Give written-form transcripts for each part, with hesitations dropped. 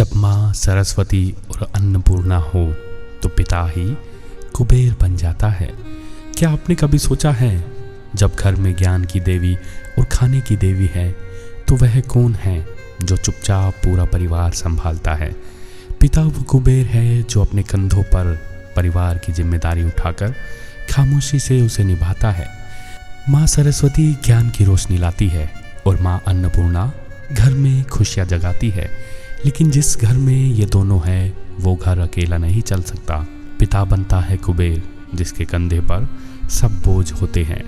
जब माँ सरस्वती और अन्नपूर्णा हो तो पिता ही कुबेर बन जाता है। क्या आपने कभी सोचा है, जब घर में ज्ञान की देवी और खाने की देवी है तो वह कौन है जो चुपचाप पूरा परिवार संभालता है? पिता वो कुबेर है जो अपने कंधों पर परिवार की जिम्मेदारी उठाकर खामोशी से उसे निभाता है। माँ सरस्वती ज्ञान की रोशनी लाती है और माँ अन्नपूर्णा घर में खुशियाँ जगाती है। लेकिन जिस घर में ये दोनों है वो घर अकेला नहीं चल सकता। पिता बनता है कुबेर, जिसके कंधे पर सब बोझ होते हैं।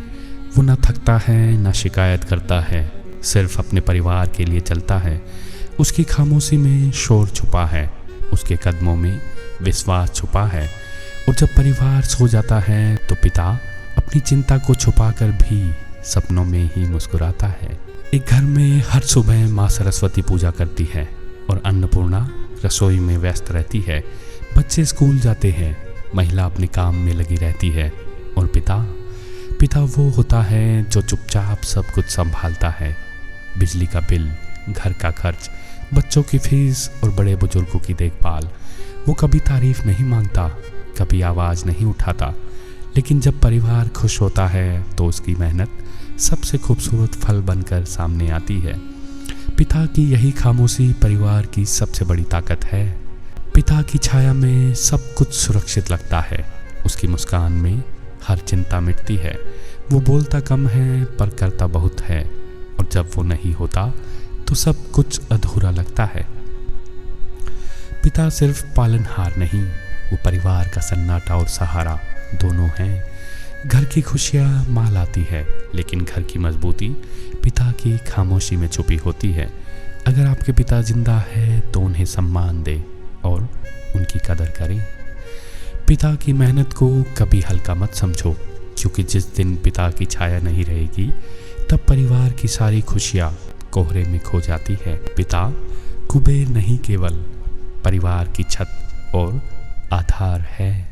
वो न थकता है न शिकायत करता है, सिर्फ अपने परिवार के लिए चलता है। उसकी खामोशी में शोर छुपा है, उसके कदमों में विश्वास छुपा है। और जब परिवार सो जाता है तो पिता अपनी चिंता को छुपाकर भी सपनों में ही मुस्कुराता है। एक घर में हर सुबह माँ सरस्वती पूजा करती है और अन्नपूर्णा रसोई में व्यस्त रहती है। बच्चे स्कूल जाते हैं, महिला अपने काम में लगी रहती है और पिता वो होता है जो चुपचाप सब कुछ संभालता है। बिजली का बिल, घर का खर्च, बच्चों की फीस और बड़े बुजुर्गों की देखभाल। वो कभी तारीफ नहीं मांगता, कभी आवाज़ नहीं उठाता, लेकिन जब परिवार खुश होता है तो उसकी मेहनत सबसे खूबसूरत फल बनकर सामने आती है। पिता की यही खामोशी परिवार की सबसे बड़ी ताकत है। पिता की छाया में सब कुछ सुरक्षित लगता है। उसकी मुस्कान में हर चिंता मिटती है। वो बोलता कम है पर करता बहुत है, और जब वो नहीं होता तो सब कुछ अधूरा लगता है। पिता सिर्फ पालनहार नहीं, वो परिवार का सन्नाटा और सहारा दोनों हैं। घर की खुशियाँ माँ लाती है, लेकिन घर की मजबूती पिता की खामोशी में छुपी होती है। अगर आपके पिता जिंदा है तो उन्हें सम्मान दें और उनकी कदर करें। पिता की मेहनत को कभी हल्का मत समझो, क्योंकि जिस दिन पिता की छाया नहीं रहेगी तब परिवार की सारी खुशियाँ कोहरे में खो जाती है। पिता कुबेर नहीं, केवल परिवार की छत और आधार है।